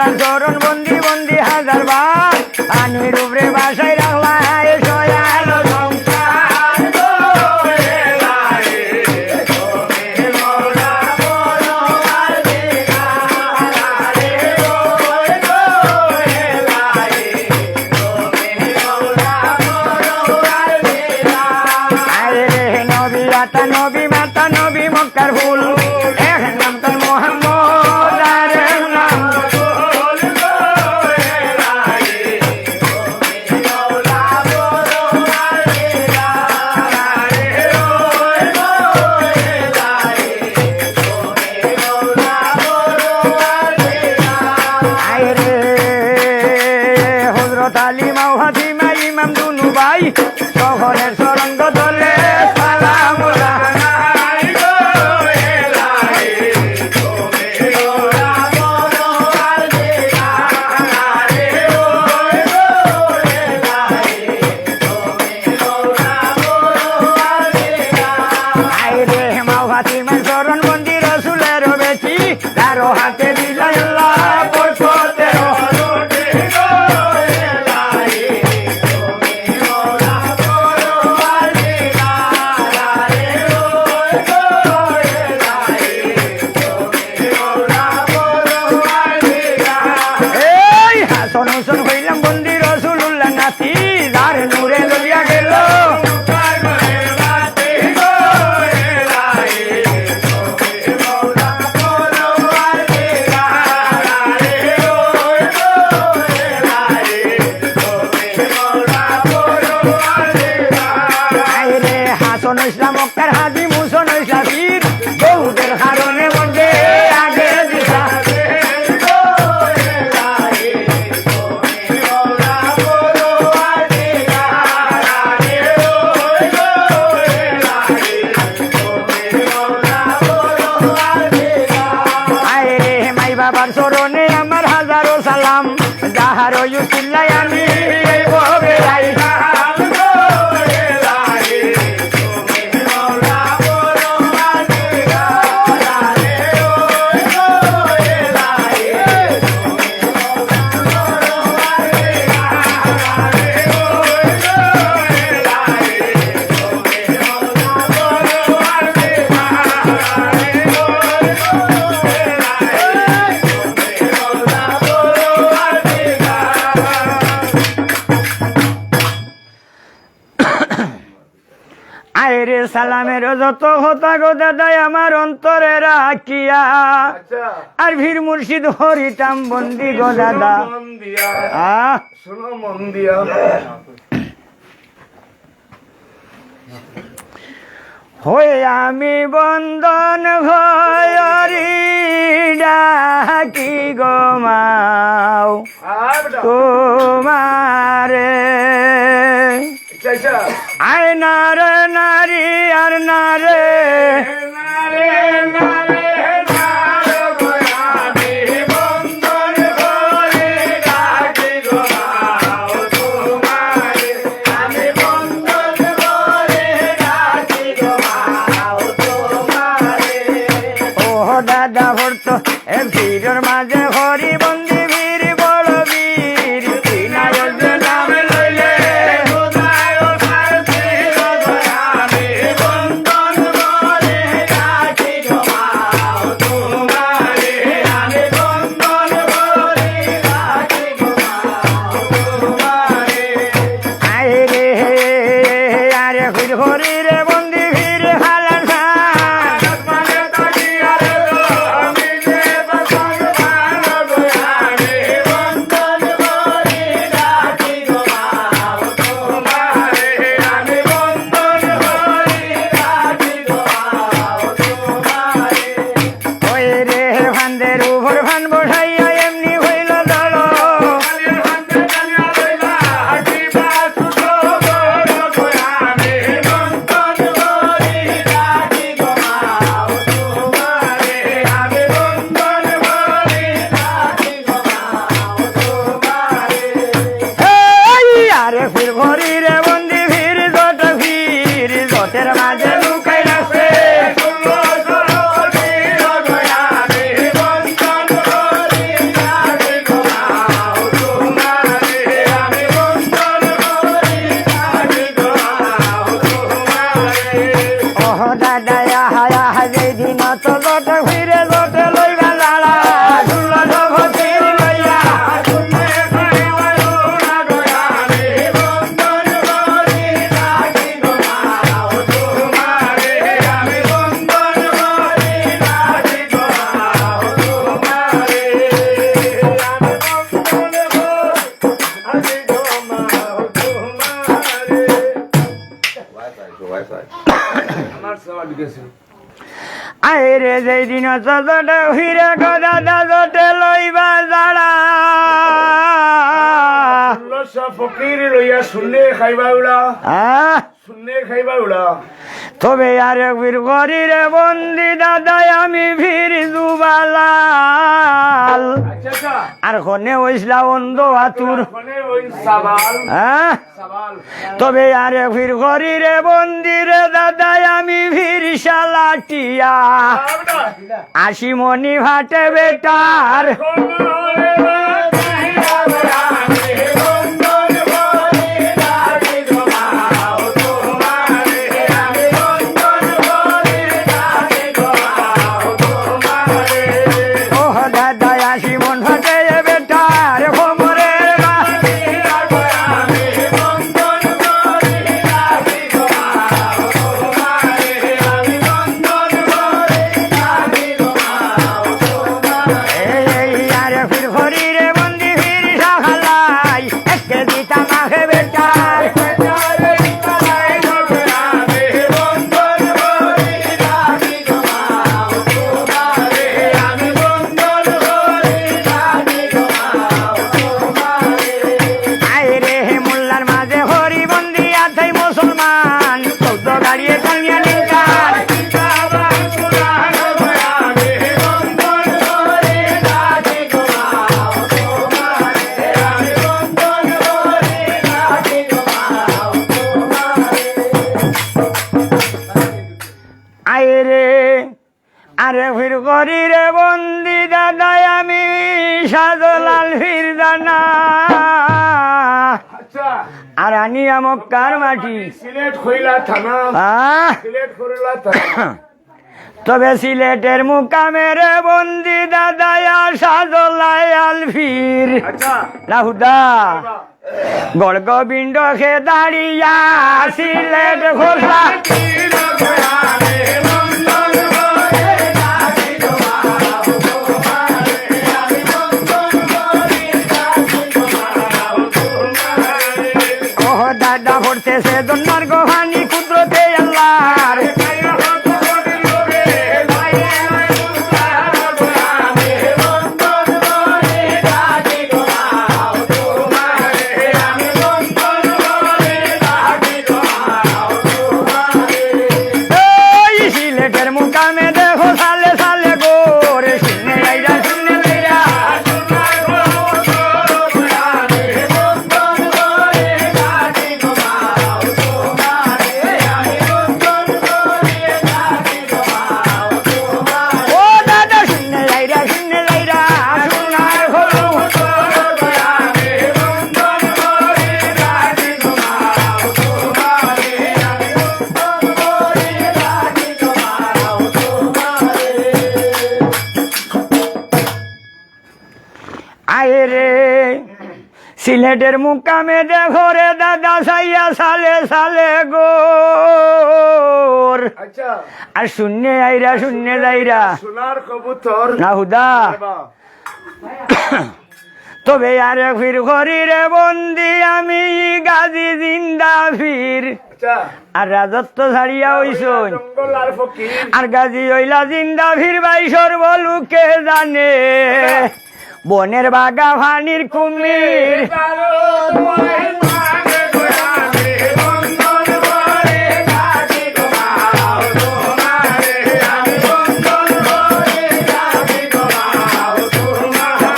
বাবার চরণ বন্দি বন্দি হাজার বার পানির উপরে বাসায় রাখলা সয়ালো সংসার নবী মাতা নবী মক্কার ফুল এক নাম তার মোহাম্মদ আর নাম হযরত আলী মাও ফাতিমা ইমাম দুনু ভাই তখনের সরঙ্গ দলে হাতে দিলাই হইলাম বন্দি রসুল্লাহ নাতি যার নূরে লইয়া গেল হাসন ইসলাম মক্কার হাজি মুসন ইসলামীর বহুদের কারণে মধ্যে আগে দিশা বাবার চরণে আমার হাজারো সালাম যাহার ইউসিল্লাই আমি আইরে সালামের যত হতা গো দাদাই আমার অন্তরে রাখিয়া আর ভীর মুর্শিদ হরিতাম বন্দি গো দাদা হয়ে আমি বন্দন ভয়রি ডাকি গো মাও তোমারে আয় নারে নারী আর নারে দাদা ভর্ত এ ভিড়ের মাঝে হরি বন্দি বীর বড় বীর নাম লইলে হরি রে বন্দি বীর হালান আইরে যেই দিন চোটে ফিরে গো দাদা জোটে লইবা যারা ফকির লইয়া শুনে খাইবা উড়া আহ শুনে খাইবা উড়া তবে আর ফির গরিরে বন্দি দাদাই আমি ফির দুবালাল আচ্ছা আচ্ছা আর খনে হইসলা অন্ধ আতুর মানে ওই সাবাল হ্যাঁ সাবাল তবে আর ফির গরিরে বন্দিরে দাদাই আমি ফির শালাটিয়া আশি মনি ভাটে বেটার ওহ দাদাই আশি মন ভাটে বেটার খবরের আরে ফির ঘরিরে বন্দি ফির সকালাই একে দিতা মাখে বেটার আইরে হে মোল্লার মাঝে হরি বন্দি আথাই মুসলমান চৌদ্দ গাড়িয়ে কালিয়া নিকার আইরে আরে ফির গরিরে বন্দি দাদাই আমি সাজলাল ফির দানা আচ্ছা আর আনিয়া মক্কার মাটি সিলেট কইলা থানা আহ সিলেট কইলা থানা তবে সিলেটের মুকামের বন্দি দাদায়া সাজলাই আলফির আচ্ছা লাহুদা গড় গোবিন্দ খে দাঁড়িয়া সিলেট ঘোষা ও দাদা পড়তেছে দন্নার গোহানি কুদরতে আল্লাহর এই সিলেটের মুকামে দেখো সালে সালে গোরে শুনে লাইরা শুনে লাইরা ও দাদা শুনে লাইরা শোনার হলো আইরে সিলেটের মুকামে দেখো রে দাদা সাইয়া সালে সালে গোর আচ্ছা আর শূন্য আইরা শূন্য যাইরা সোনার কবুতর না হুদা তবে আর ফির ঘরিরে বন্দি আমি গাজী জিন্দা ফির আচ্ছা আর রাজত্ব ছাড়িয়া হইছন জঙ্গল আর ফকির আর গাজী হইলা জিন্দা ফির ভাই সর্বলোকে জানে বনের বাগা ভানির কুমির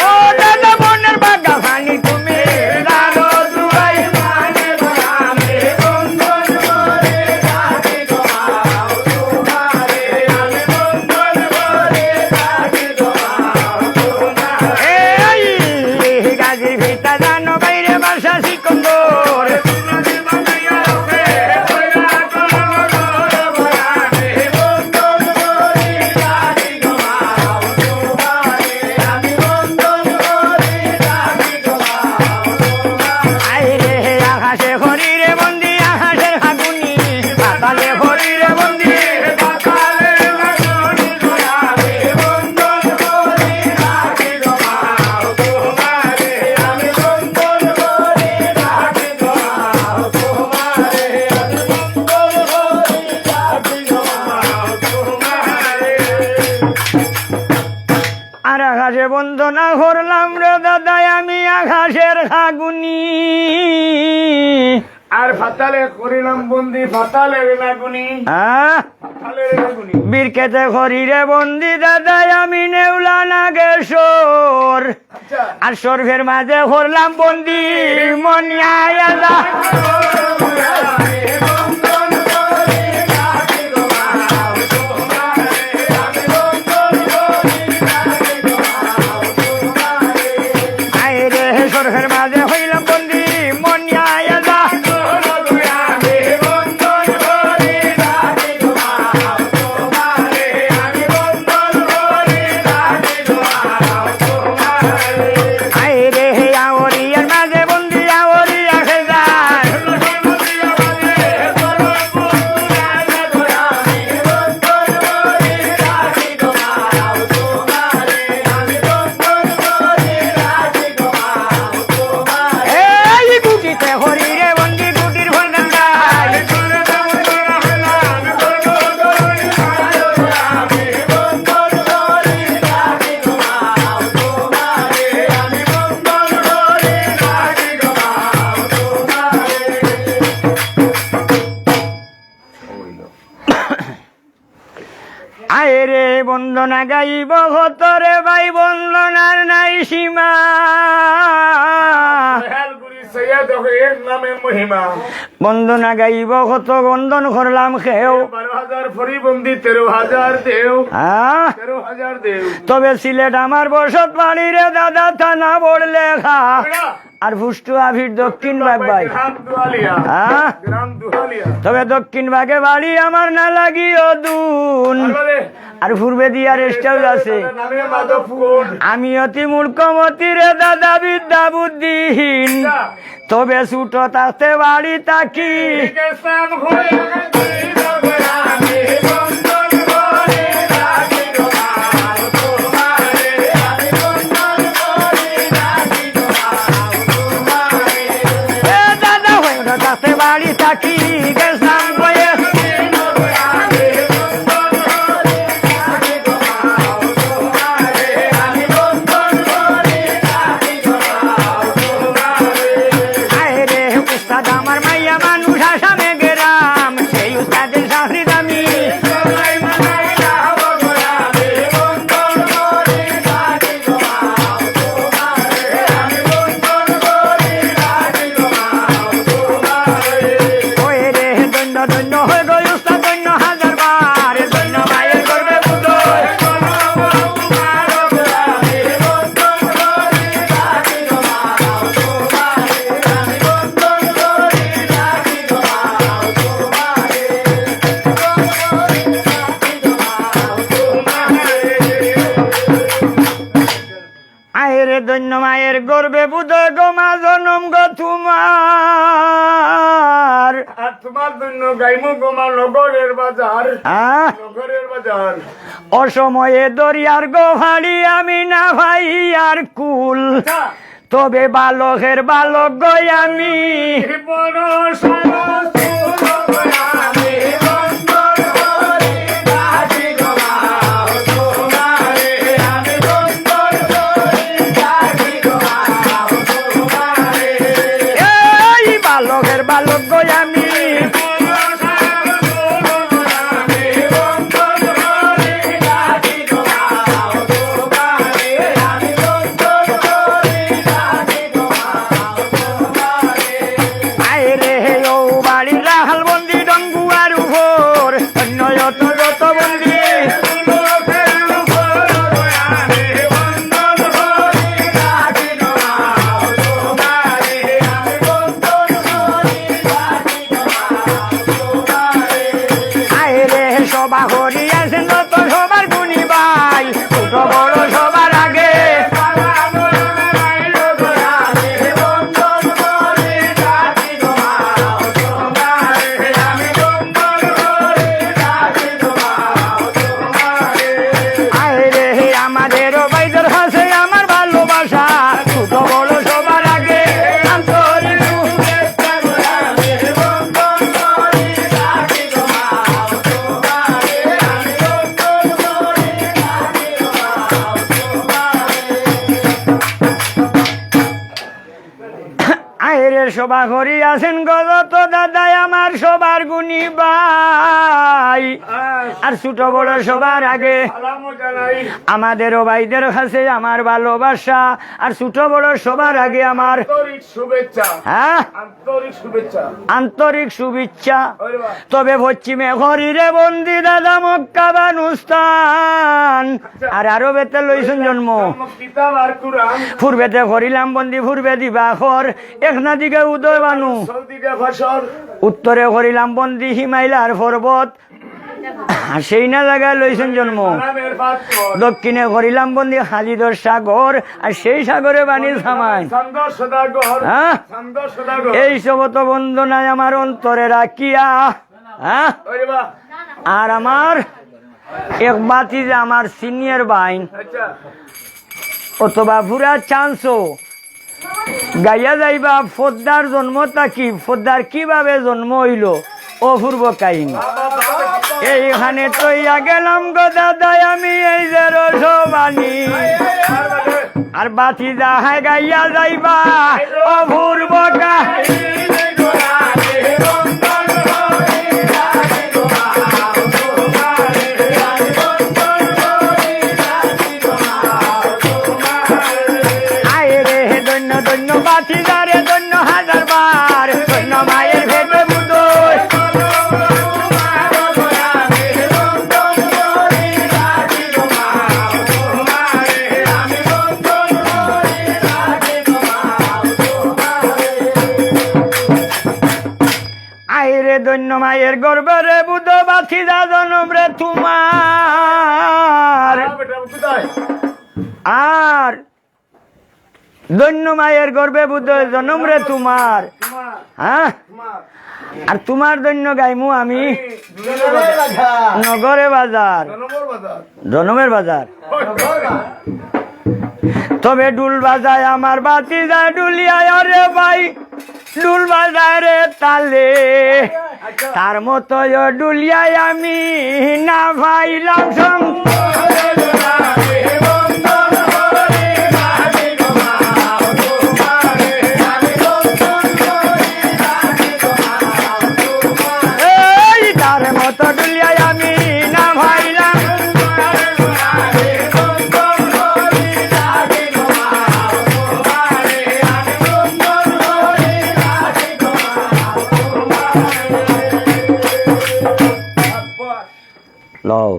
ও দাদা বনের বাগা ভানির কুমির দাদো দুয়াই এই গাজীর ভিতা জানো বাইরে বাসা সিকন্দর আর আকাশে বন্দনা করলাম রে দাদাই আমি আকাশের খাগুনি আর ফাতালে করিলাম বন্দি ফাতালের নাগুনি ফাতালের নাগুনি বীর খেতে করি রে বন্দি দাদাই আমি নেউলা নাগেশ্বর আচ্ছা আর সর্ভের মাঝে করলাম বন্দি মনিয়া সর্ভের মাঝে হইলাম বন্দি মনিয়া আয়রে বন্দনা গাইব হতরে ভাই বন্দনার নাই সীমা নামে মহিমা বন্দনা গাইব কত বন্দন করলাম খেও 12,000 ফরিবন্দি 13,000 দেও 13,000 দেও তবে সিলেট আমার বসত বাড়ি রে দাদা থানা বড় লেখা আর ফুষ্টু আভির দক্ষিণ ভাগ ভাই গ্রাম দুহালিয়া গ্রাম দুহালিয়া তবে দক্ষিণ ভাগে বাড়ি আমার না লাগিও দুন আর পূর্বে দিয়া রেস্ট হাউস আছে নামে মাধবপুর আমি অতি মূর্খমতি রে দাদা বিদ্যা বুদ্ধিহীন তবে ছুট তাতে বাড়ি তাকি দাদা হইল তাতে বাড়ি তাকি গেছাম বয়ে আমার মাইয়া মানুষ আসামে গেরাম সেই উস্তাদের চাকরি দামি ওই রে দৈন্য দৈন্য হয়ে গই উস্তাদ দৈন্য 1000 বার দৈন্য মায়ের করবে বুদয় আয়রে দৈন্য মায়ের গর্বে বুদয় গোমা জনম গো তোমার আর তোমার জন্য গাইমু গোমা নগরের বাজার নগরের বাজার অসময়ে দরিয়ার গোহালি আমি না ভাই আর কুল তবে বালকের বালক গই আমি এই বালকের বালক গই আমি আয়রে ও বাড়ি এ সভা করি আছেন গত দাদাই আমার সবার গুণী ভাই আর ছোট বড় সবার আগে সালামও জানাই আমাদেরও ভাইদের কাছে আমার ভালোবাসা আর ছোট বড় সবার আগে আমার আন্তরিক শুভেচ্ছা হ্যাঁ আন্তরিক শুভেচ্ছা আন্তরিক শুভেচ্ছা ওরে বাবা। তবে পশ্চিমে হরিরে বন্দি দাদা মক্কা বানুস্তান আর আরবেতে লইছেন জন্ম কিতাব আর কুরআন পূর্বেতে হরিলাম বন্দি পূর্বে দিবাখর একনা দিকে উদয় বানু সৌদিকে ফসল উত্তরে হরিলাম বন্দি হিমাইলার পর্বত আর সেই না জায়গায় লইছেন জন্ম নামের পাত্র দক্ষিণে হরিলাম বন্দি খালিদর সাগর আর সেই সাগরে বাণী থামায় ছন্দ সদাগর হ্যাঁ ছন্দ সদাগর এই সবত বন্দনায় আমার অন্তরে রাখিয়া হ্যাঁ ওরে বাবা। আর আমার এক বাতি যে আমার সিনিয়র বাইন আচ্ছা অথবা পুরা চান্সও গাইয়া যাইবা ফদ্দার জন্ম তাকি ফদ্দার কিভাবে জন্ম হইল অপূর্ব কাহিনী এইখানে তৈয়া গেলাম গো দাদাই আমি এই যে রসবানি আর বাতি যাহাই গাইয়া যাইবা অপূর্ব কাহিনী আয় রে ধন্য ধন্য বাতি দারে ধন্য হাজার বার ধন্য মায়ের ভেবে বুদোয় আয় রে ধন্য মায়ের গর্ভরে বুধ বাতি দা জনম রে তোমার বেটা কোথায় আর ধন্য মায়ের গর্ভে বুধ জনম রে তোমার তোমার হ্যাঁ তোমার আর তোমার দৈন্য গাইমু আমি জনমের বাজার নগরে বাজার জনমের বাজার জনমের বাজার তবে ডুল বাজায় আমার বাতি যায় ডুলিয়ায় রে ভাই ডুল বাজায় রে তালে তার মতো ডুলিয়ায় আমি না ভাইলাম সং এই তার মতো ডুলিয়ায় আমি না ভাইলাম লও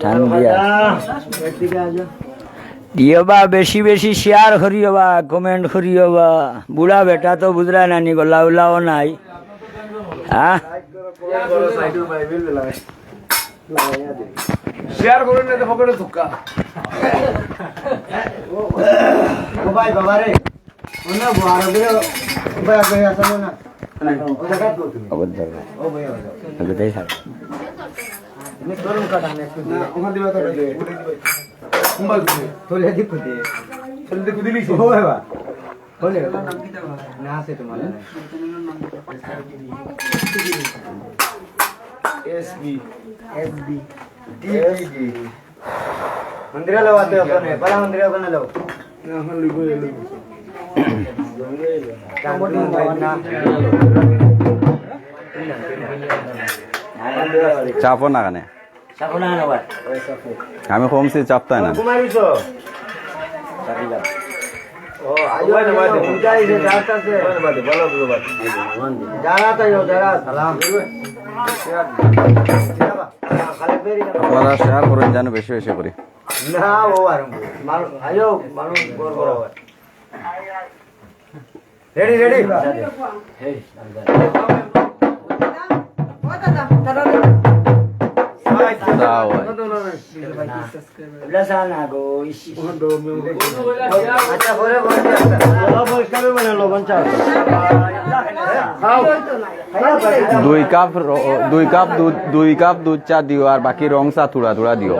টান দিয়া দিও বা বেশি বেশি শেয়ার করিও বা কমেন্ট করিও বা বুড়া বেটা তো বুঝরা নানি গো লাউ লাও নাই হ্যাঁ শেয়ার করুন না তো পকেটে ধোকা ভাই বাবা রে ওনা বড় করে উপায় করে আসলো না ওটা কাট করতে অবদ্ধ ও ভাই অবদ্ধই থাক আমি তরুণ কাটা না একটু না ওখান দিবা তো দে কুম্বাল দে তোলে দিকু দে চল দে কুদিলি ও বাবা বলে না আছে তোমার এসবি एसबी टीबी मंदिर लो आते अपन बड़ा मंदिर बना लो না হল লিখো এলো চাপো না কানে সাপনা নবার আমি কমছি চাপতাই না कुमारी सो ओ आयो ना बात पूजाई से जाता से बात बोलो बोलो बात जाना तो यो जरा सलाम खाली पेरी আপনারা শেয়ার করেন যেন বেশি বেশি করি ना वो मारो आयो मारो गोर गोर रेडी रेडी দাও ওটা চা না গো ইস, ইস। আচ্ছা পরে পরিষ্কার হবে না লবণ চা দুই কাপ দুধ চা দিও আর বাকি রং চা থোড়া থোড়া দিও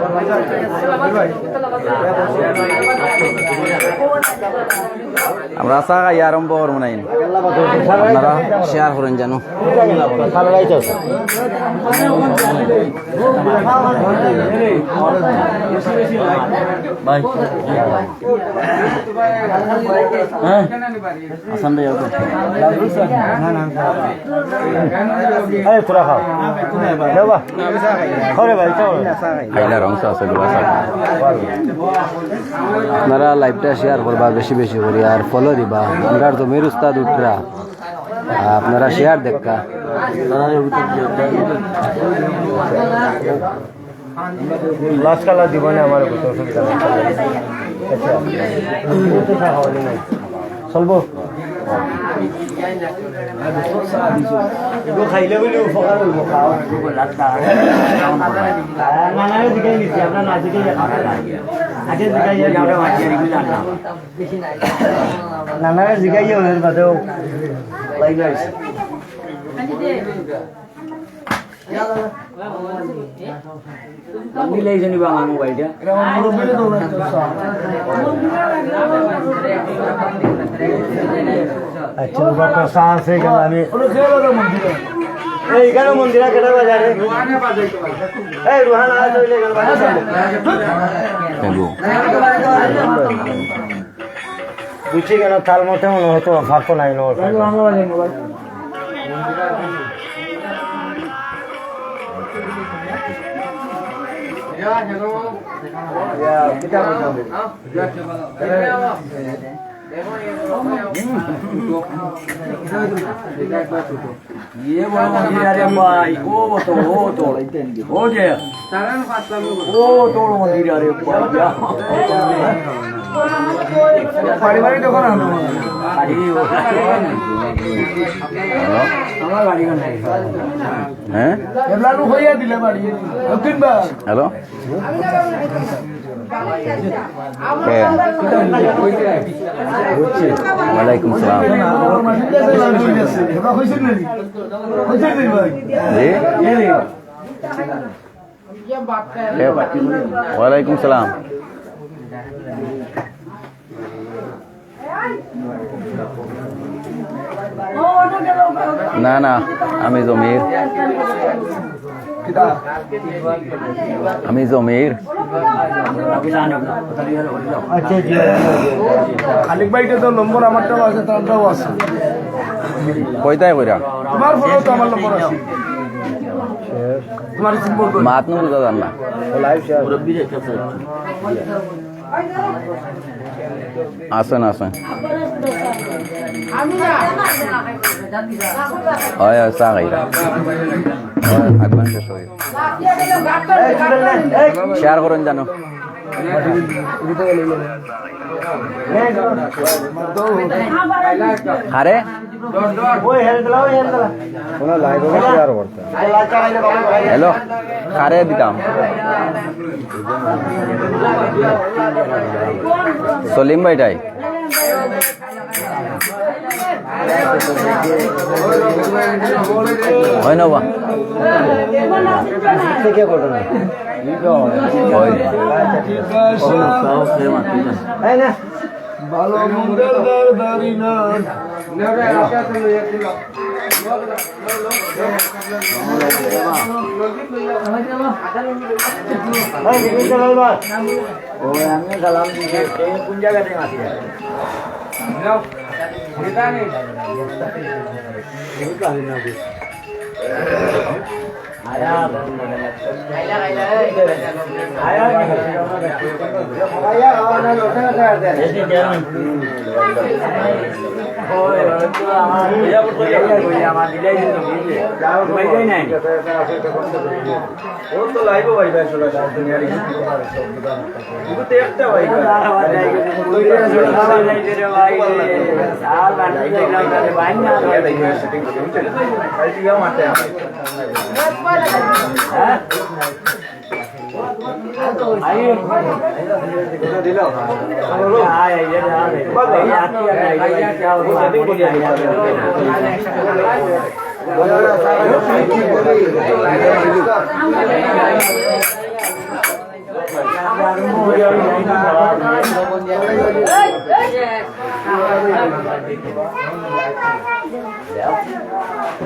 আমরা চা খাই আরম্ভ করবো নাই আপনারা শেয়ার করেন জানো ভাই আসাম যাও তোরা খাও খাও রে ভাই খাও খাইলা রং চা আছে গুলা চা আপনারা লাইভটা শেয়ার করবা বেশি বেশি করি আর ফলো দিবা আমরা তো মের উস্তাদ উঠরা আপনারা শেয়ার দেখা লাস্ট কালার দিব না আমার অসুবিধা চলবো খাইলে বলে উপকার হইব নানারে জিগাই নিচ্ছি আপনার না জিগাই আগে জিগাই নানারে জিগাই ওদের বাদেও লাইভ আছে মিলাইছে নিবা আমার মোবাইলটা আচ্ছা বাবা সাহস হয়ে গেল আমি এইখানে মন্দিরা কেটে বাজারে এই রুহান আজ চলে গেল বুঝছি কেন তার মতে মনে হতো ফাঁক নাই ये बड़ा मंदिर है भाई ओ तो ओ जे ओ तो मंदिर है भाई পারিবারিক দোকান হলো আমার গাড়ি কোন নাই হ্যাঁ এবলানু হইয়া দিলে বাড়ি তিনবার হ্যালো ওয়ালাইকুম সালাম এবলা হইছেন নাকি হইছেন ভাই জি ওয়ালাইকুম সালাম না না আমি জমির আচ্ছা খালিক ভাইটা তো নম্বর আমারটাও আছে তারটাও আছে কইতাই কইরা তোমার ফোনে তো আমার নম্বর আছে তোমার সিম্বল কই মাত নো বুঝা জান না আসেন আসেন হয় চা খাইরা আগবান শেষ হয়ে শেয়ার করেন জানো আরে হ্যালো খারে দিতাম সলিম ভাইটাই হয় না বা থেকে ঘটনা ভালো মন্দের দারি না আমি সালাম দিতে কোন জায়গা থেকে আসি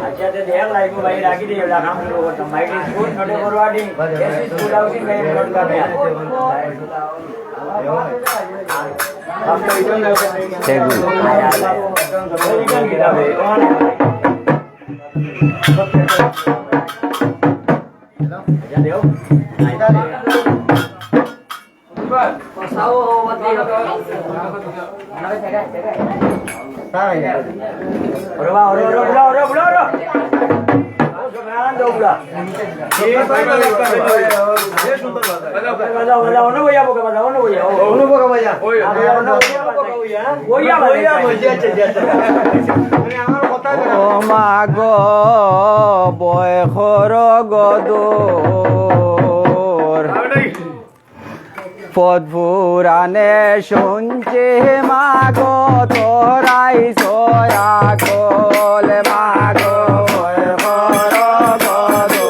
अच्छा तो देख लाइक भाई राखी दे ला काम शुरू करता माइक स्कूल छोटे करवाडी ऐसी स्कूल आउटिंग में नोट कर रहे हम तो इधर ले ও মাগ বয়সর গদর পদপুরাণে শুনছে মাগ তোরাই সয়া কল মাগ বয়সর গদর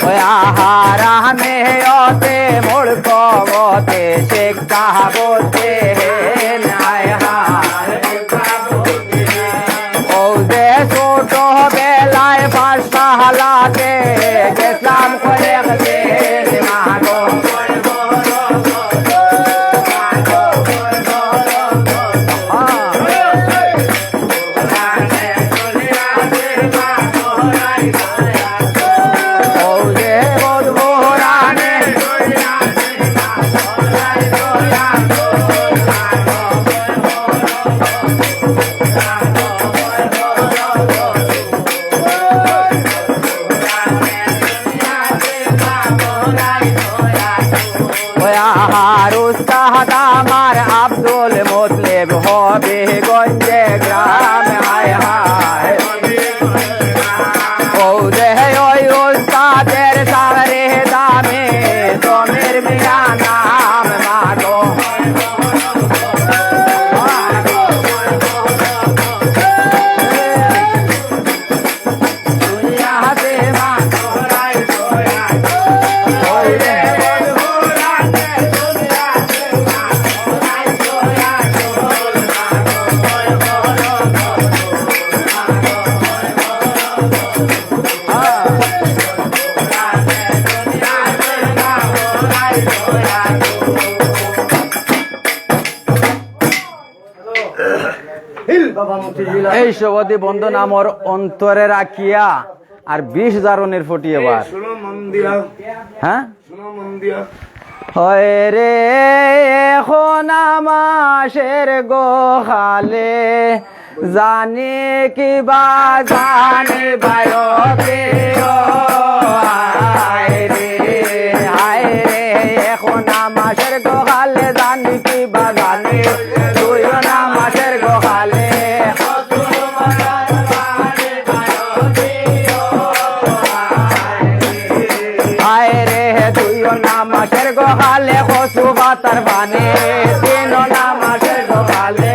ওই আহারা মেয়তে মোড় কবতে শিক্ষা বলতে নাই হার ও যে ছোট বেলায় পাঠশালাতে গেছিলাম কয়েকতে মাগো আমার আব্দুল মুতলিব হবে গঞ্জে গ্রাম হায় হায় ও রে ওই উস্তাদের সারে দামে জমির মিয়া নাম মাগো এই সবদি বন্ধন আমার অন্তরে রাখিয়া আর 20,000 রনের ফটি এবার শুনো মন দিয়া, হ্যাঁ শুনো মন দিয়া। হয় রে এখন মাসের গোহালে জানি কিবা জানি বায়কে হায় রে এখন মাসের গোহালে জানি কিবা জানি তুই না মাসের গোহালে হায় রে তুইও না মাসের গোহালে কসু বাতার বানে তিন না মাসের গোহালে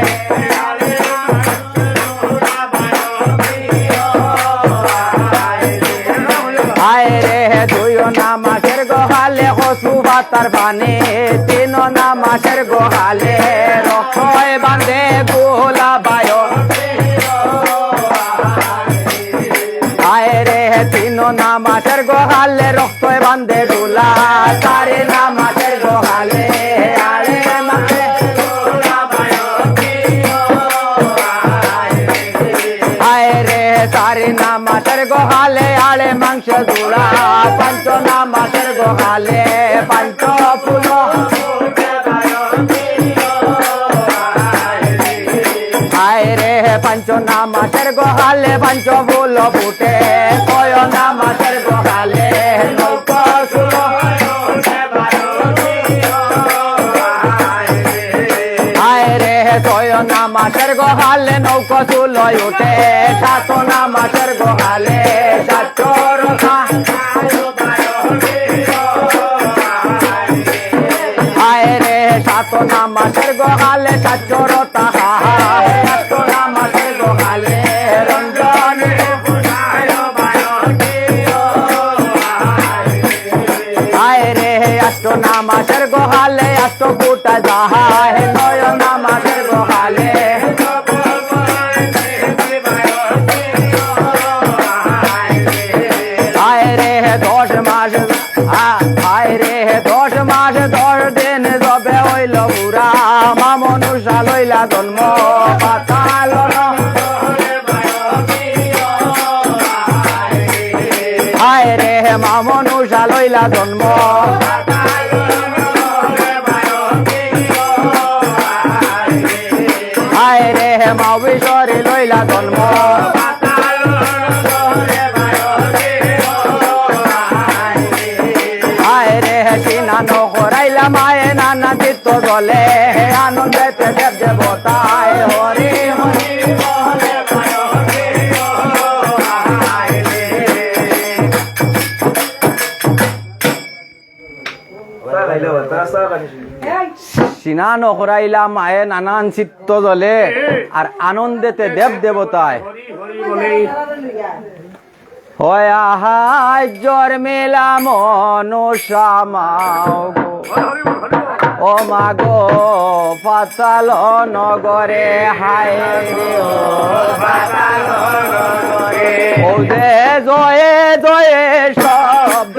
হায় রে তুইও না মাসের গোহালে কসু বাতার বানে তিন না মাসের গোহালে রক্ষয় বান্ধে গোলা বায় হায় রে তিন না মাসের গোহালে রক্ত বান্ধে ডোলা তারে না মাসের গোহালে আরে মাসে হায় রে তারে না মাসের গোহালে আড়ে মাংস জোড়া পঞ্চ না মাসের গোহালে পঞ্চ ফুল হায় রে পঞ্চ না মাসের গোহালে পঞ্চ ফুল ফুটে কয় না মাসের গোহালে নৌক সুল হায় রে কয় না মাসের গোহালে নৌক চুল উঠে সাত না মাসের গোহালে সাতর হায় রে সাত না মাসের গোহালে সাতর সাত না মাসের গোহালে রঞ্জন হায় রে অষ্ট না মাসের গোহালে অষ্ট ফুটা যাহায় নয় না মাসের গোহালে হায় রে 10 মাস হায় রে 10 মাস 10 দিন যবে হইল বুড়া মা মনুষা লইলা জন্ম পাতাল হায় রে মা মনুষা লইলা জন্ম হায় রে মা বিশ্বরে লইলা জন্ম হায় রে সিনানো করাইলা মায়ে নানা চিত্ত জলে আনন্দেতে দেব দেবতায় হরি হরি বলে সিনানো করাইলা মায়ে নানান চিত্ত জলে আর আনন্দেতে দেব দেবতায় হরি হরি বলে ওই আহাই জ্বর মেলা মনুষা মাও গো ও মা গো পাতাল নগরে হায় রে ও পাতাল নগরে ও যে জয়ে জয়ে শব্দ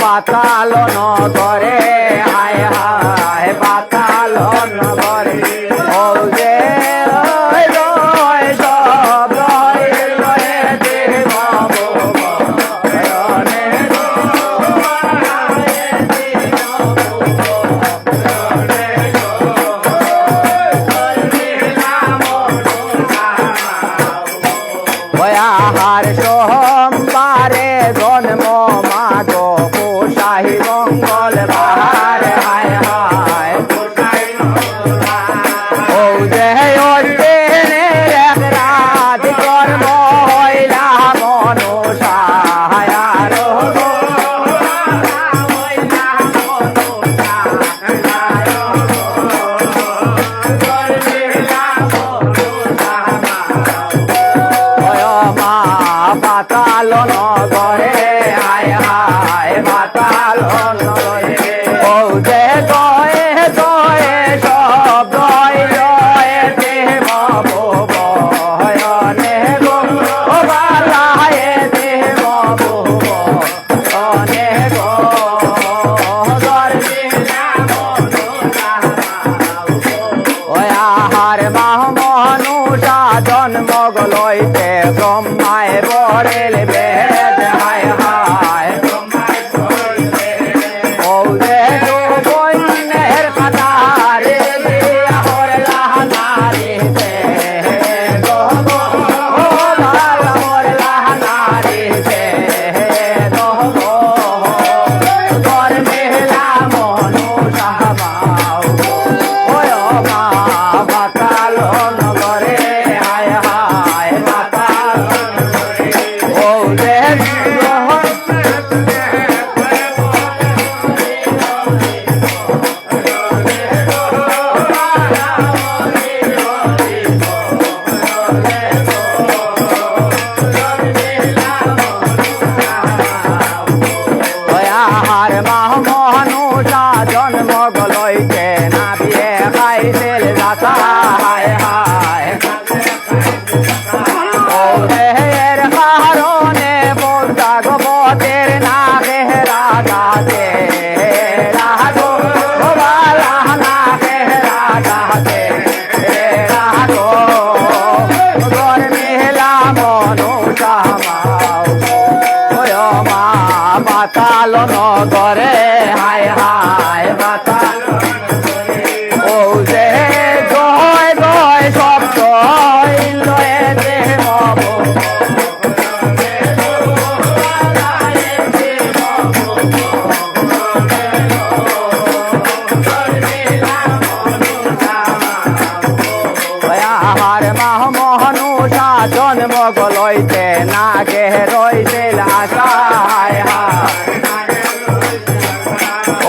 পাতাল নগরে হায় হায় পাতাল নগরে ও যে সব হার সোমবারে জন্ম মাগো পোষাহি মঙ্গল বাহার হায় হায় ও যে এক রাত কর্ম হইলা মনুষা পাতাল নগরে হায় হায় পাতাল নগরে ও যে গয়ে গয়ে সব গয়ে গয়ে দেব ভয়নে গো ও বালায় দেব ভয়নে গো ওই আহার মাহ মনুষা জন্ম গলইতে ব্রহ্মায় বরেল বেদ হায় হায় ও যে বইনের কাতারে হর লাহানারে জন্ম গলইতে না বিয়ে খাইছিল যাতা হায় হায় ও দেহের কারণে বলতা গবতের না কেহরা গাছে রাগো বালা না কেহরা গাছে রাগো গর মেলা মনুষা মাও ওই মা পাতাল নগরে হায় হায় পাতাল ও যে গয় গয় সব লয়ে দেব আমার মাহ মহনুষা জন্ম গলইতে না গে রইছিল আশা হায় হায়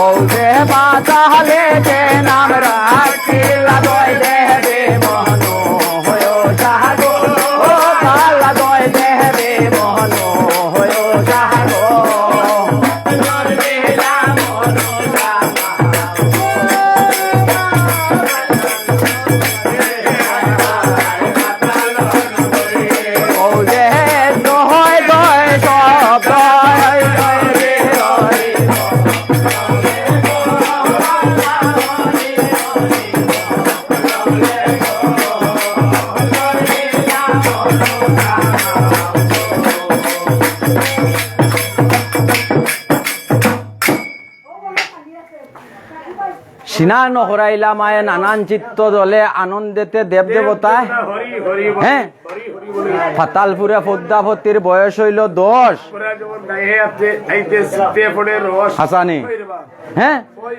ও যে পাতালে যে নাম রাখিলা দয় দেবে মনো হয় সাহাগো ও পালা দয় দেবে মনো হয় সাহাগো ও যে দয় দয় সব দয় সিনান হরাইলা মায়ে নানান চিত্ত দলে আনন্দেতে দেব দেবতায় হরি হরি বল, হ্যাঁ হরি হরি বলে ফাতালপুরে পদ্মাবতীর বয়স হইল 10 ওরা যেমন গায়ে হাতে আইতে সিতে পড়ে রস হাসানি কইরবা। হ্যাঁ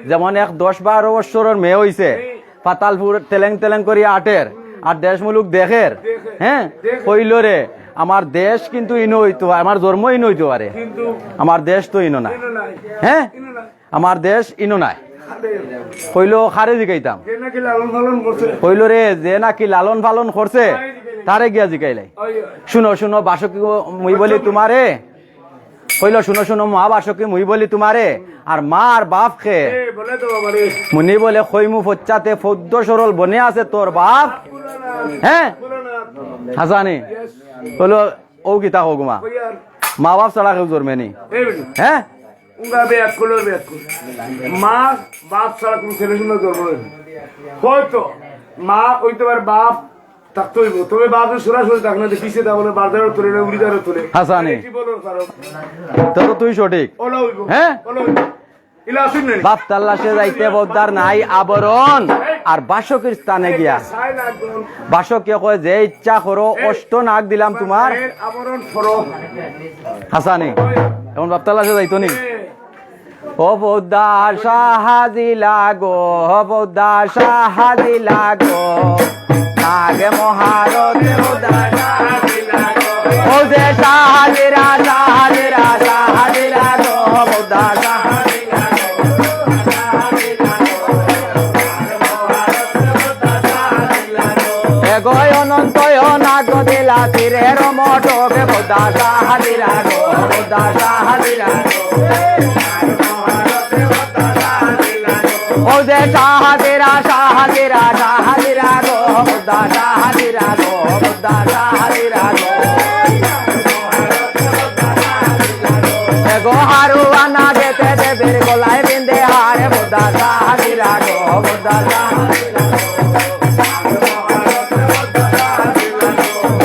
যেমন এক 10-12 বছরের মেয়ে হইছে পাতালপুর তেলেং তেলেং করি আটের আর দেশ মুলুক দেখের হ্যাঁ কইল রে আমার দেশ কিন্তু ইনো হইতো, আমার জন্ম ইনো হইতে পারে, কিন্তু আমার দেশ তো ইনো নাই। ইনো নাই, হ্যাঁ, ইনো নাই। আমার দেশ ইনো নাই। খালে কইলো খারে জিগাইতাম, যে নাকি লালন পালন করছে কইলো রে যে নাকি লালন পালন করছে তারে গিয়া জিগাইলাই। ওই শুনো শুনো বাসকি মুই বলি তোমারে, কইলো শুনো শুনো মা বাসকি মুই বলি তোমারে, আর মা আর বাপ খে বলে তো বাবা রে মুনি বলে খৈমু ফচ্চাতে ফদ্য সরল বনে আছে তোর বাপ। হ্যাঁ হাসানি বলো ও গীতা হোক মা, কইয়ার মা বাপ ছাড়া কেউ জন্মে নি। এই বেটি হ্যাঁ, উঙ্গা বেয়াত করলো বেয়াত করলো মা বাপ ছাড়া কোন ছেলে শুনে জন্ম নেই। হয়তো মা হইতে পারে বাপ থাকতে হইব, তবে বাপ সরাসরি থাক না, পিছিয়ে তা বলে বারদারও তোলে না উড়িদারও তোলে। হাসানি কি বলো কারণ তো তো তুই সঠিক। ওলা হইব, হ্যাঁ? ওলা হইব। ইলা আসুন না বাপ তাল্লাশে যাইতে বদ্দার নাই আবরণ, আর বাসকের স্থানে গিয়া সাই লাগবে বাসকে কয় যে ইচ্ছা করো অষ্ট নাক দিলাম তোমার। আবরণ ফরো হাসানি এখন বাপ তাল্লাশে যাইতো নি। ও বৌদ্ধা সাহাজি লাগো, ও বৌদ্ধা সাহাজি লাগো, নাগে মহারতে বৌদ্ধা সাহাজি লাগো, ও যে সাহাজিরা সাহাজিরা সাহাজি লাগো, বৌদ্ধা সাহাজি লাগো, সাহাজি লাগো, এগোয় অনন্তয় নাগ দিলা তীরের মটকে, বৌদ্ধা সাহাজি লাগো, বৌদ্ধা সাহাজি লাগো, ও যে সাহাজিরা সাহাজিরা সাহাজিরা গো, বুদ্ধা সাহাজিরা গো, বুদ্ধা সাহাজিরা গো, গো হারুয়ানা যেতে দেবের গলায় বিন্দে হারে, বুদ্ধা সাহাজিরা গো, বুদ্ধা সাহাজিরা গো,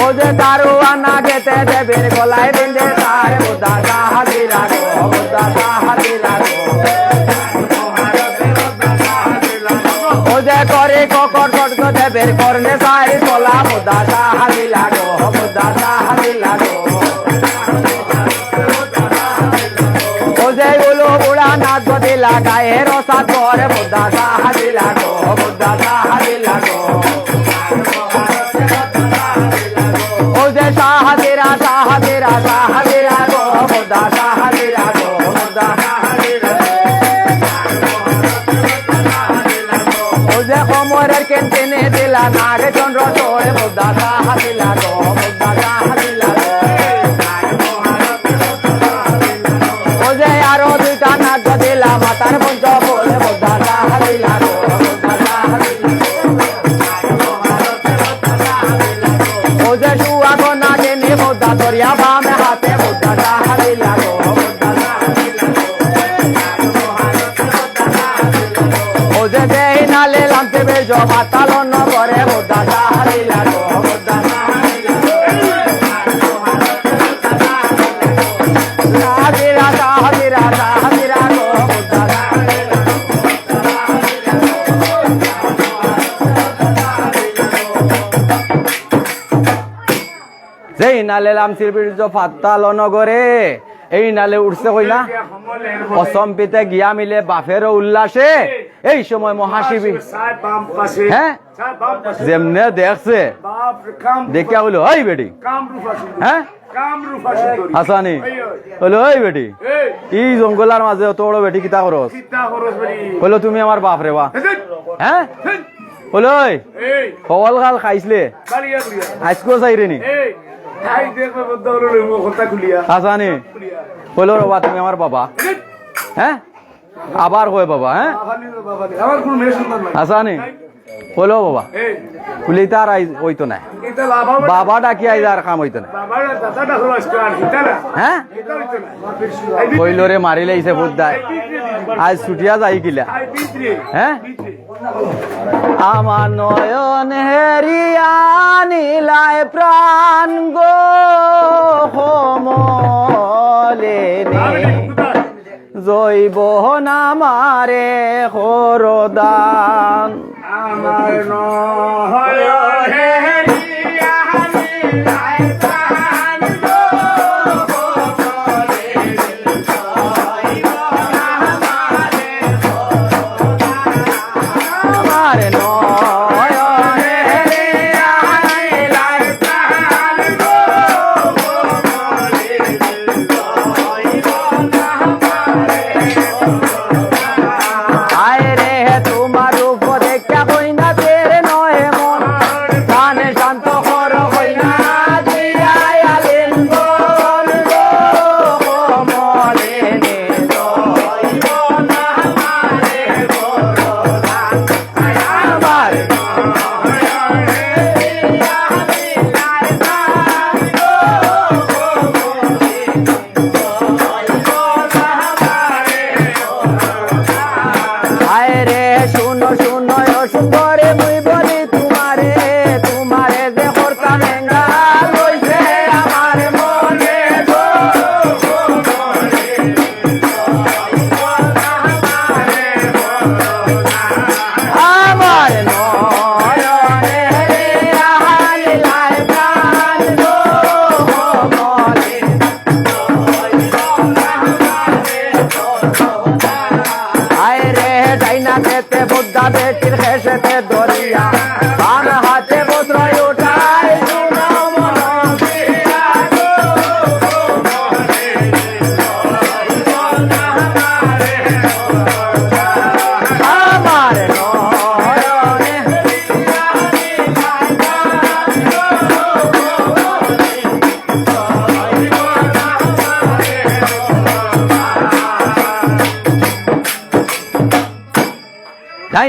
ও যে দারুয়ানা যেতে দেবের গলায় বিন্দে হারে, বুদ্ধা সাহাজিরা গো, বুদ্ধা সাহাজিরা গো, ও যে করে ককর কটক দেবের করনে সারি তোলা, বুদ্ধা সাহাজি লাগো, বুদ্ধা সাহাজি লাগো, ও যে উলু বুড়া নাচ দিলা গায়ে রসাদ করে, বুদ্ধা সাহাজি লাগো, বুদ্ধা সাহাজি লাগো, ও যে সাহাজিরা সাহাজিরা সাহাজিরা গো, বুদ্ধা সাহাজি লাগো, বুদ্ধা সাহাজি লাগো, ও যে কোমরের কেন্টিনে দিলা নাগে চন্দ্র তোরে, বুদ্ধা সাহাজি লাগো, বুদ্ধা সাহাজি লাগো, ও যে আরো দুইটা নাচ দিলা মাতার পঞ্চ বলে, বুদ্ধা সাহাজি লাগো, বুদ্ধা সাহাজি লাগো, ও যে শুয়াগো নাগে নি বুদ্ধা দরিয়া বামে হাতে, বুদ্ধা সাহাজি লাগো, বুদ্ধা সাহাজি লাগো, ও যে দেই নালে লামতে বেজো মাতালন করে, বুদ্ধা সাহাজি লাগো, বুদ্ধা সাহাজি লাগো, সাহাজিরা সাহাজিরা সাহাজিরা গো, বুদ্ধা সাহাজি লাগো, যেই নালে লামচির বীর্য ফাত্তাল নগরে, এই নালে উঠছে কই না অসম্পিতে গিয়া মিলে বাফেরও উল্লাসে, এই সময় মহাশিবী সাই বাম পাশে হ্যাঁ সাই বাম পাশে যেমনে দেখছে বাপ রে কাম দেখিয়া বলো ওই বেটি, কাম রূপাসী হ্যাঁ কাম রূপাসী করি হাসানি ওই বলো ওই বেটি, এই এই জঙ্গলার মাঝে অত বড় বেটি কিতা করস, কিতা হরস বলি বলো তুমি আমার বাপ রে বা, হ্যাঁ বলো ওই এই কল খাল খাইছিলে বালিয়া বুলিয়া আজকেও চাইরে নি, এই আই দেখবে বদ্ধ হলো মুখ কথা খুলিয়া হাসানি বলো রবা তুমি আমার বাবা, হ্যাঁ আবার কয় বাবা, হ্যাঁ বাবানি বাবানি আমার কোন মেয়ে সন্তান নাই হাসানি বলো বাবা, এই বলি তার হইতো না, কিতা লাভ হবে বাবা ডাকি আইজ আর কাম হইতো না, বাবার দাদাটা হলো স্টার কিতা না হ্যাঁ কিতা হইতো না কইল রে মারি লাইছে বুদ্ধায় আজ ছুটিয়া যাই কিলা, আই বিত্রি হ্যাঁ বিত্রি আমার নয়ন হেরিয়া নীলায় প্রাণ গো কমলে জৈব নামারে হরদান, আমার নয় হে রিয়া নীলাই প্রাণ গো কমলে জৈব নামারে আমার নয়ন হে রিয়া নীলাই প্রাণ গো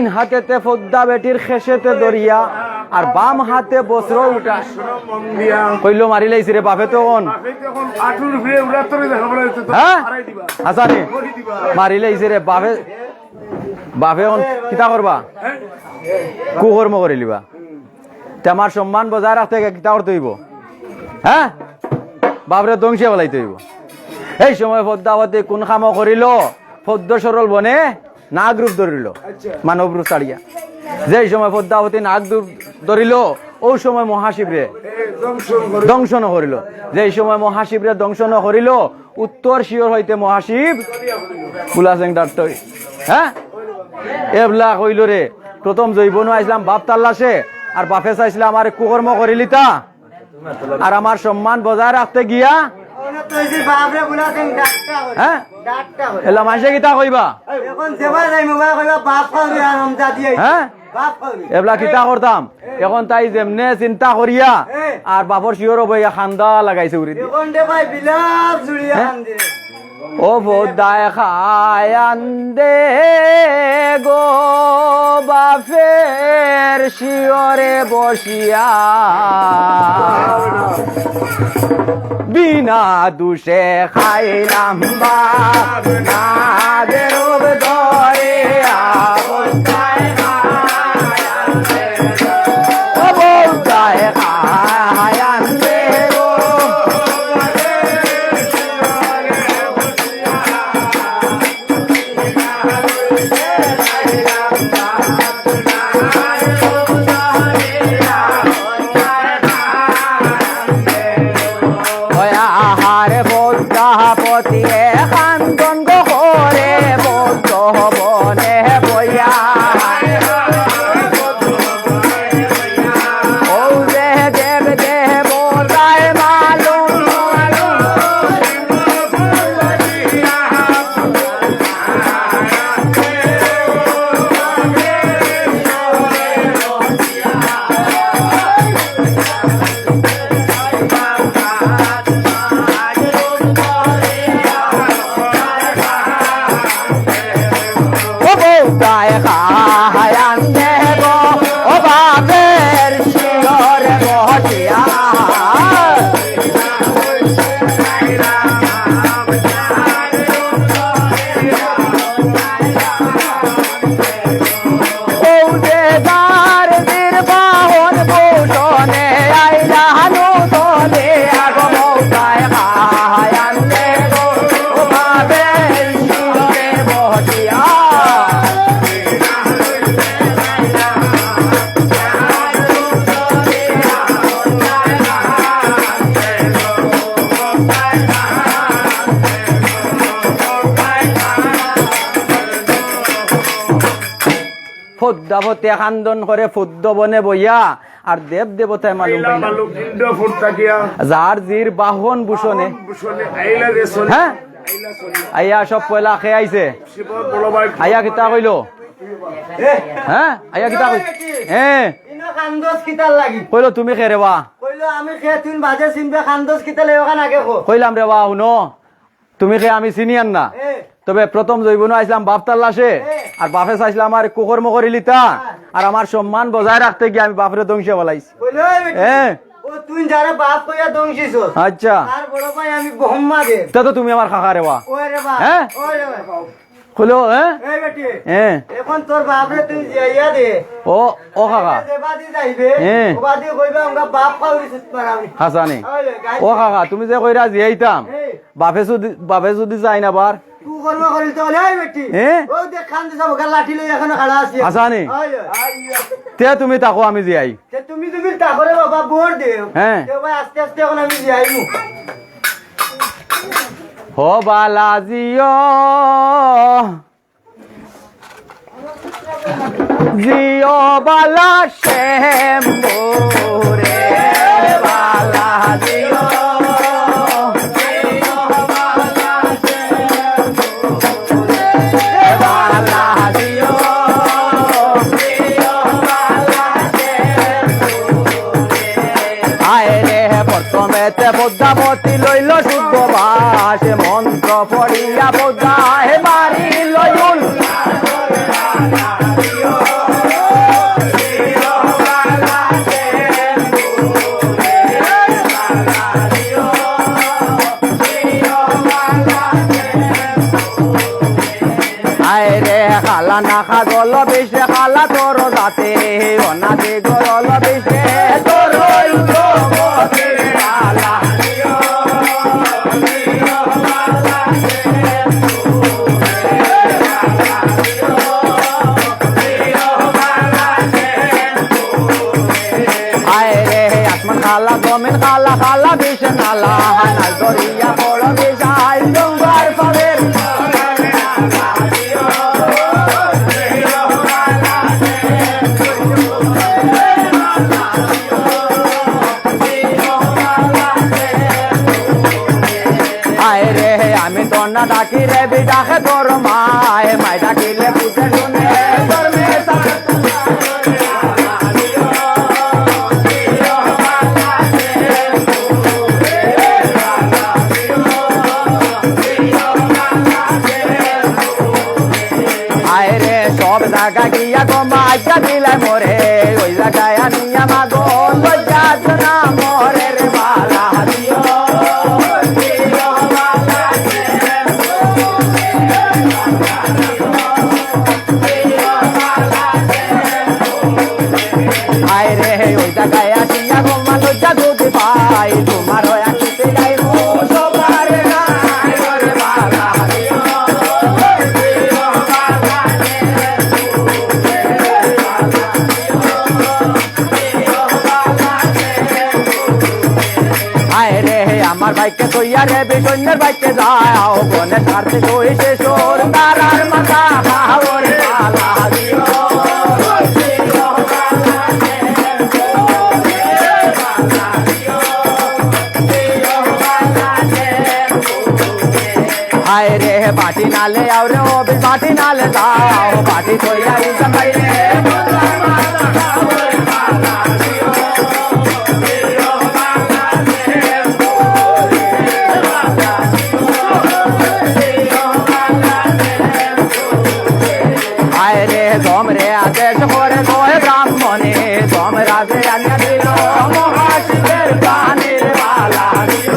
ডাইন হাতেতে ফদ্দা বেটির খেসেতে দরিয়া আর বাম হাতে বস্ত্র উঠা মন দিয়া কইল মারি লাইছি রে বাপে তখন বাপে যখন আটুর ভিড়ে উড়াতরে দেখা বলে তো হ্যাঁ হারাই দিবা হাসানি বলি দিবা মারি লাইছি রে বাপে বাপে এখন কিতা করবা কুকর্ম করে লিবা তে আমার সম্মান বজায় রাখতে কিতা করতে হইব হ্যাঁ বাপরে ধ্বংসে বলাইতে হইব এই সময় পদ্মাবতী কোন কাম করিল পদ্ম সরল বনে নাগ রূপ ধরিল মানব রূপ ছাড়িয়া যেই সময় পদ্মাবতী নাগ রূপ ধরিল ওই সময় মহাশিবরে দংশন করিল যেই সময় মহাশিবরে দংশন করিল উত্তর শিওর হইতে মহাশিব বুলাসেং ডাক্তার হ্যাঁ এবলা কইল রে প্রথম জৈবনু আইসলাম বাপ তাল্লাসে আর বাপে চাইছিলাম আমার কুকর্ম করিলি তা আর আমার সম্মান বজায় রাখতে গিয়া বাপরে বুলাছেন ডাক্তার হ্যাঁ ডাক্তার এলা মাসে কিতা কইবা এখন যেবা যাই মোবাইল কইবা বাপ খাওয়া হামজা দিয়ে হ্যাঁ বাপ খাওয়া এবলা কিতা করতাম এখন তাই যেমনে চিন্তা করিয়া আর বাপর শিওর বইয়া খান্দা লাগাইছে উড়ি দিয়ে। এখন দে ভাই বিলাপ জুড়িয়া খান দে ও বোদায় খায়ান দে গো বাফের শিওরে বসিয়া বিনা দুষে খাইলাম বাপ নাদের ধরে বোদায় খায়ান দে গো আহারে বৌদ্ধপতি খান্দন গরে বৌদ্ধ বনে বইয়া ও যে দেব দেব তাই মালুম ও বৌদায় খায়ান দেব ও বাপের শিওরে বসিয়া ও যে দার নির্বাহন ভূষণে আইলা নূতনে আগ বৌদায় খায়ান দেব ও বাপের শিওরে বসিয়া পদ্মাবতী খান্দন করে পদ্ম বনে বইয়া আর দেব দেবতায় মালুম পাইলা। মালুক ইন্দ্র ফুট থাকিয়া যার জির বাহন ভূষণে বুসলে আইলা যে চলে হ্যাঁ আইলা চলে আইয়া সব পয়লা খেয়ে আইছে শিবর বড় ভাই আইয়া কিতা কইল হ্যাঁ আইয়া কিতা কই হ্যাঁ ইনো খান্দস কিতাল লাগি কইলো তুমি খে রে বা কইলো আমি খেয়ে তুই বাজে চিনবে খান্দস কিতালে ওখান আগে খো কইলাম রে বা শুনো তুমি খে আমি চিনিয়ান না তবে প্রথম জৈবনু আইসলাম বাপ তাল্লাসে আর বাপে চাইছিলাম আমার কুকর্ম করিলি তা আর আমার সম্মান বজায় রাখতে গিয়ে আমি বাপরে ধ্বংসে বলাইছি কইলো এই বেটি হ্যাঁ ও তুই যারা বাপ কইয়া দংশিস আচ্ছা তার বড় ভাই আমি ব্রহ্মা দেব তা তো তুমি আমার খাখা রে বা ওই রে বাপ হ্যাঁ? ওই রে ভাই কইলো হ্যাঁ এই বেটি হ্যাঁ এখন তোর বাপরে তুই যাইয়া দে ও ও খাখা যেবাদি যাইবে হ্যাঁ। ওবাদি কইবা আমরা বাপ খাওয়ারি সুত পারাবি হাসানি ও খাখা তুমি যে কইরা জিয়াইতাম বাপে যদি যাই না বার তুই কর্ম করিল তো হলে এই বেটি হ্যাঁ? ও দেখ খান দিছ বগা লাঠি লই এখনো খাড়া আছি হাসানি ওই তে তুমি তাকো আমি জিয়াই তে তুমি তুমি তাকরে বাবা বোর দে হ্যাঁ। তে ভাই আস্তে আস্তে এখন আমি যাইমু হো বালাজিও জিও বালা শ্যামরে বালা জিও বালা জিও আয় রে প্রথমেতে পদ্মাবতী লইল শুদ্ধ বাস মন্ত্র পড়িয়া পদ্মায় মারি লইল না খাগল বেশে খালা তোর যাতে অনাদে গরল বেশে তোর আয় রে আসমান খালা জমিন খালা খালা বেশে নালা হানাল দরিয়া বড় বেশা আই ডোঙ্গার পাবের আয় রে আমি তোর না ডাকি রে বিডাকে তোর মায় মাই ডাকিলে পুজে শুনে তোর মেয়ে আয় রে সব জায়গা গিয়া গমা আজ্ঞা দিলাই মরে ওই জায়গায় আনিয়া মাগো লজ্জাত না মরে রে বালা দিও আয় রে ওই জায়গায় আসিয়া গমা লজ্জা দুধ পাই তোমার হয়ে আসিতে যাইব সবার গায় রে বালা দিও আয় রে আমার বাইকে তৈয়া রে বিজনের বাইকে যাও বনে ছাড়তে কইছে সোর তারার মাথা হাওরে বালা দিও আয় রে বাটি নালে আও রে ও বাটি নালে যাও বাটি তৈয়া রে বাইরে আয় রে দম রে আদেশ করে গোয়ে ব্রাহ্মণে দম রাজে আনিয়া দিল মহাশিবের গানের বালা দিল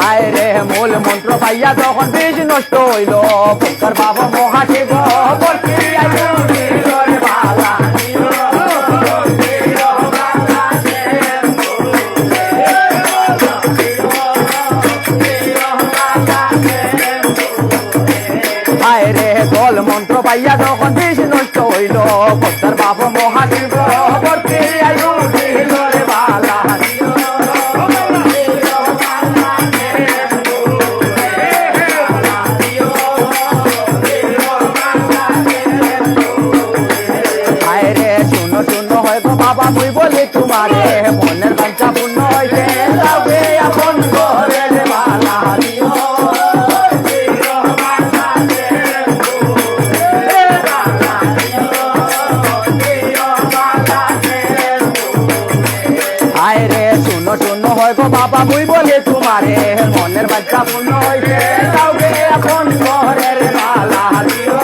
আয় রে মূল মন্ত্র পাইয়া যখন বেশ নষ্ট হইল পুত্র বাবা মহাশিব বর্তি রে বালা দিল আয় রে দল মন্ত্র পাইয়া যখন বেশ নষ্ট হইল ভক্তার বাবা মহাশিব বর্তি রে বালা আয় রে শুনো শুনো হয় গো বাবা মুই বলি তোমারে মনের বাঞ্ছা পূর্ণ হইছে যাবে আপন ঘরে রে বালা দিও আয় রে শুনো শুনো হয় গো বাবা মুই বলি তোমারে মনের বাচ্চা পূর্ণ হইছে যাবে আপন ঘরে রে বালা দিও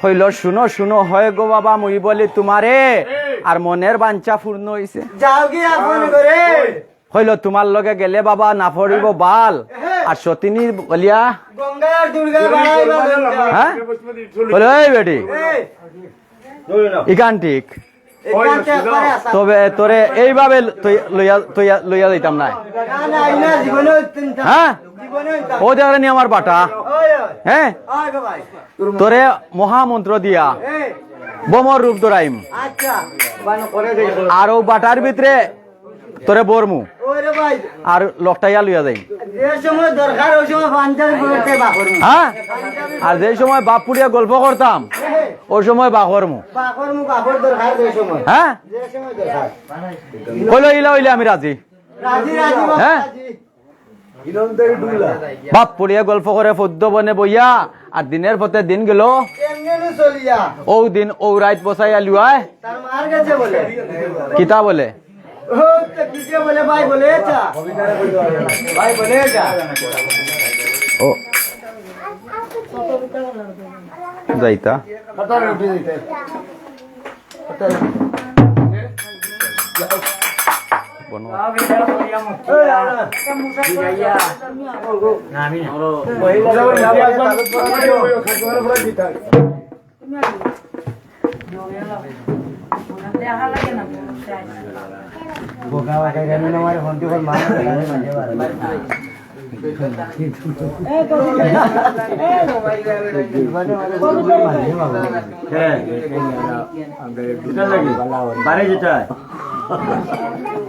হইল শুনো শুনো হয় গো বাবা মুই বলি তোমারে আর মনের বাঞ্ছা পূর্ণ হইছে যাও কি আপন করে হইল তোমার লগে গেলে বাবা না পড়িব বাল আর সতিনী বলিয়া গঙ্গা আর দুর্গা বাড়াইবা হ্যাঁ বলে এই বেটি ইকান ঠিক এখানতে একবারে আসা তবে তোরে এইভাবে লইয়া যাইতাম না না না ইনা জীবনে তিনটা হ্যাঁ জীবনে তিনটা ও দেখে নি আমার বাটা ওই ওই হ্যাঁ ওই গো ভাই তোরে মহামন্ত্র দিয়া এই বোমর রূপ ধরাইম আচ্ছা বানো করে দেই আর ও বাটার ভিতরে তোরে বরমু ওই রে ভাই আর লকটাইয়া লইয়া যাইম যে সময় দরকার ওই সময় পাঞ্জাবি পরতে বাকর হ্যাঁ আর যে সময় বাপুড়িয়া গল্প করতাম ওই সময় বাকরমু বাকর দরকার যে সময় হ্যাঁ যে সময় দরকার হইলো ইলা হইলে আমি রাজি রাজি রাজি হ্যাঁ? বাপ পুড়িয়া গল্প করে পদ্য বনে বইয়া আর দিনের পথে দিন গেল কেমনে চলিয়া ও দিন ও রাত বসাইয়া লুয়ায় তার মার কাছে বলে কিতা বলে ও তো কিসে বলে ভাই বলে যা ভাই বলে যা ও যাইতা হাতারে উঠে দিতে বনো বোকা বাটা কেন আমার ফোন টি ফোন মারা বারে যেটা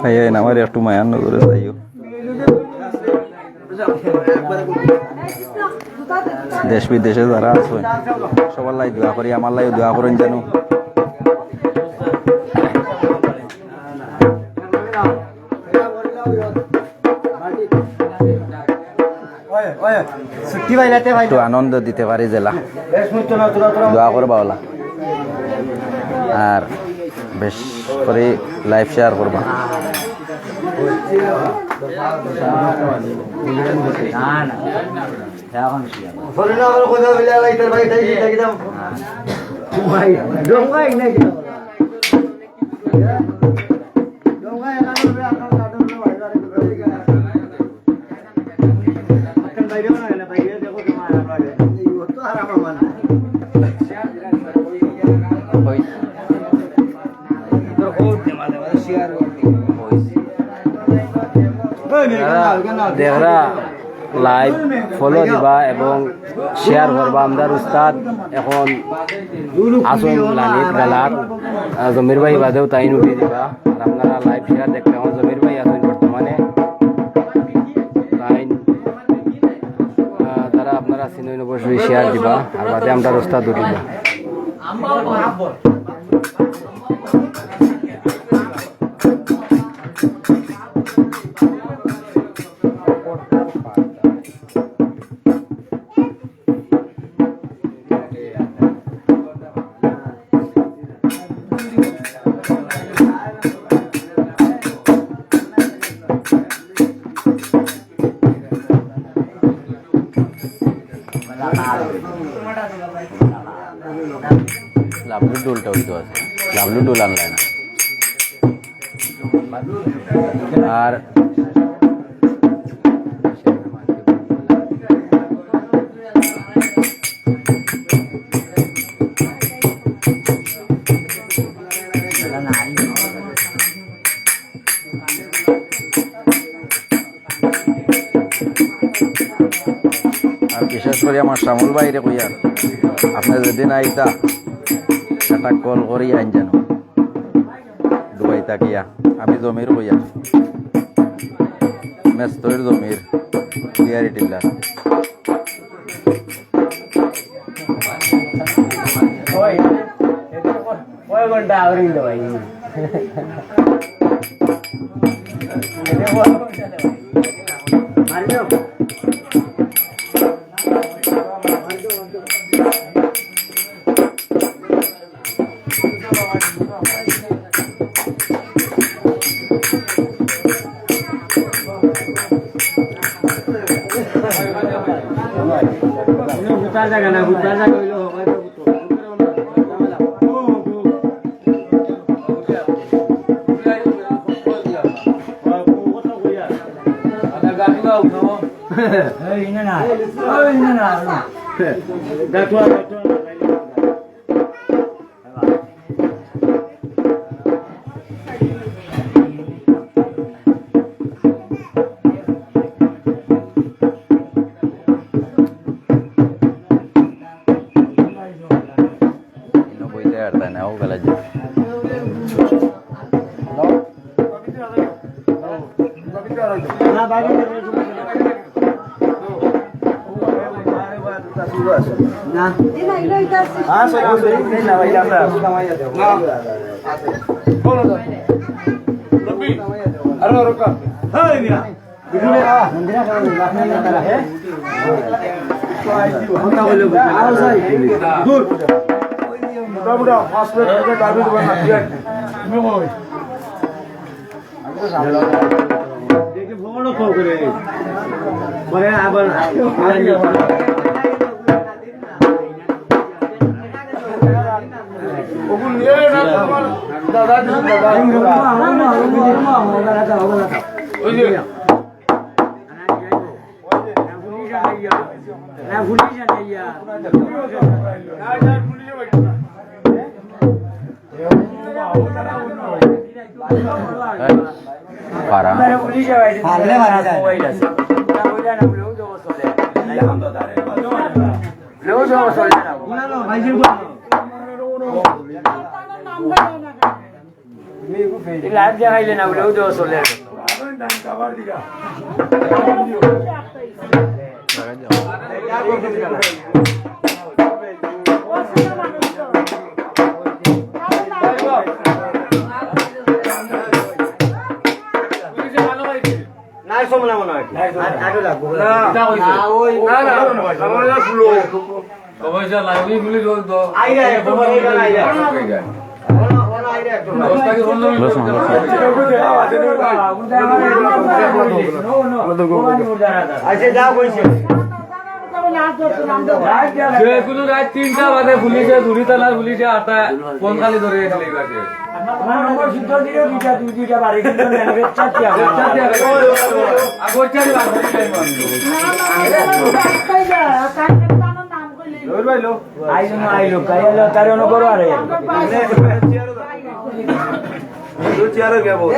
এই আমার একটু মায়ান করে যাইও দেশ বিদেশে যারা আছে সবার লাই দোয়া করি আমার লাই দোয়া করেন জানো ছুটি পাইলাতে ভাই একটু আনন্দ দিতে পারি জেলা দোয়া করবা ওলা আর বেশ করে লাইফ শেয়ার করবা ফোনে আমার কথা বলে লাইটার ভাই তাই চিন্তা কিদাম ভাই ডোঙ্গাই নাই ডোঙ্গাই এখানে আপনার কাটুন ভাই বাইরে না বাইরে দেখো তোমার লাগে এই তো আরাম মান দেখরা লাইভ ফলো দিবা এবং শেয়ার করবা আমরা উস্তাদ এখন আসুন লালিত গালাত জমির ভাই বাদেও তাই উঠে দিবা আর আপনারা লাইভ শেয়ার দেখতে এখন জমির ভাই আসুন বর্তমানে লাইন তারা আপনারা সিনই অবশ্যই শেয়ার দিবা আর বাদে আমরা উস্তাদ উঠিবা লাভলু ডোলটা হইতো আছে লাভলু ডোল আনলাই না আর বিশেষ করে আমার শ্যামল বাইরে কইয়ার আপনার যেদিন আইতা একটা কল করি আইন জানো দুবাই তাকিয়া আমি জমির কইয়া মেস্তর জমির ক্লিয়ারি টিল্লার ঘন্টা আউরিং দো ভাই বুঝার জায়গা না বুঝার জায়গা হইলো বইতে আর তাই না ও গেলা যে দেখি ভবনও খাও করে পরে আবার ওগুলো নিয়ে না তোমার দাদা ওই যে পারা পারলে মারা যায় লাইভ দেখাইলে না বলেও দেওয়া চলে নাই সমনা মনে হয় আরো লাগবো না না আমার ফুলো আইরা একটু বড় আইরা আচ্ছা যাও কইছে যেগুলো রাত 3টা বাজে পুলিশে ধুরি তালার পুলিশে আটা ফোন খালি ধরে গেছিল এইবারে আগরচারি আইলো কারণ করো আরে চেয়ারে কে বল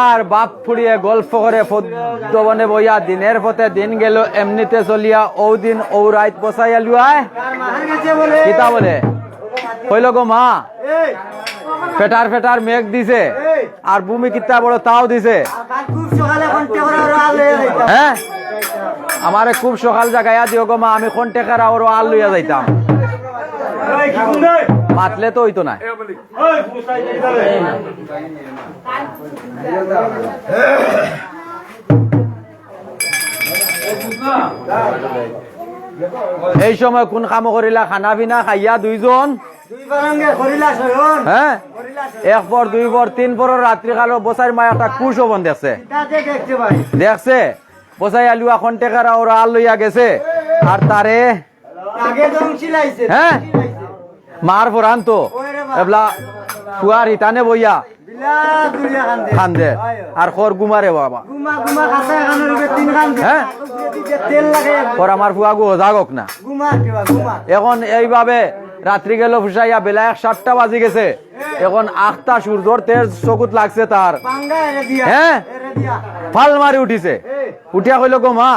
আর বাপ ফুড়িয়ে গল্প করে পদ্মবনে বইয়া দিনের পথে দিন গেল এমনিতে চলিয়া ও দিন ও রাত বসাইয়া লুয়ায় মার কাছে বলে কিতা বলে কইল গো মা ফেটার ফেটার মেঘ দিছে আর ভূমি কিতা বড় তাও দিছে খুব সকালে কন্টে করে আলো হ্যাঁ আমারে খুব সকাল জাগাইয়া দিও গো মা আমি কন্টেকার আর আল লইয়া যাইতাম মাতলে তো হইতো না এই সময় কোন কাম করিলা খানা পিনা খাইয়া দুইজন দুই বারাঙ্গে করিলা সয়ন হ্যাঁ এক পর দুই পর তিন পর রাত্রি কালো বসাই মা একটা কুশোভন দেখছে তাতে দেখতে পাই দেখছে বসাই আলুয়া কন্টেকার ওরা আল লইয়া গেছে আর তারে আগে দম ছিলাইছে হ্যাঁ মার ফরান তো এবলা ফুয়ার হিতানে বইয়া বিলা দুলিয়া কান্দে খান্দে আর খর গুমারে বাবা গুমা গুমা কাছে খানোর উপরে তিন কান্দে হ্যাঁ তেল লাগে খর আমার ফুয়াগু জাগক না গুমা কেবা গুমা এখন এইভাবে রাত্রি গেল ফুসাইয়া বেলা 7টা বাজি গেছে এখন 8টা সূর্যর তেজ চকুত লাগছে তার পাঙ্গা এরে দিয়া হ্যাঁ এরে দিয়া ফাল মারি উঠিছে উঠিয়া কইল গো মা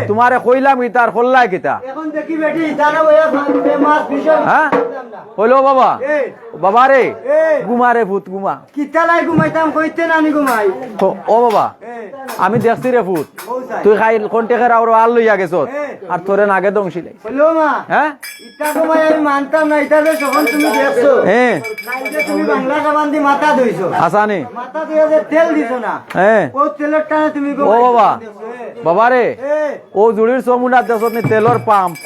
তোমারে কইলাম ইতার খোল্লাই কিতা এখন দেখি বেটি জানা বয়া মাছ ভীষণ হ্যাঁ কইলো বাবা বাবা রে এই। গুমারে ভূত গুমা কিতালাই ঘুমাইতাম কইতে নানি ঘুমাই ও বাবা আমি দেখছি রে ভূত তুই খাই কন্টেকের আর আল লইয়া গেছ আর তোরে নাগে দংশিলে বললো মা হ্যাঁ ইটা ঘুমাই আমি মানতাম না ইটা যে যখন তুমি দেখছো হ্যাঁ নাইলে তুমি বাংলা সাবান দি মাথা ধুইছো আসানি মাথা ধুয়ে যে তেল দিছো না হ্যাঁ ও তেলের টানে তুমি ও বাবা বাবা রে এ ও জুড়ির চমুনার দেশত নি তেলর পাম্প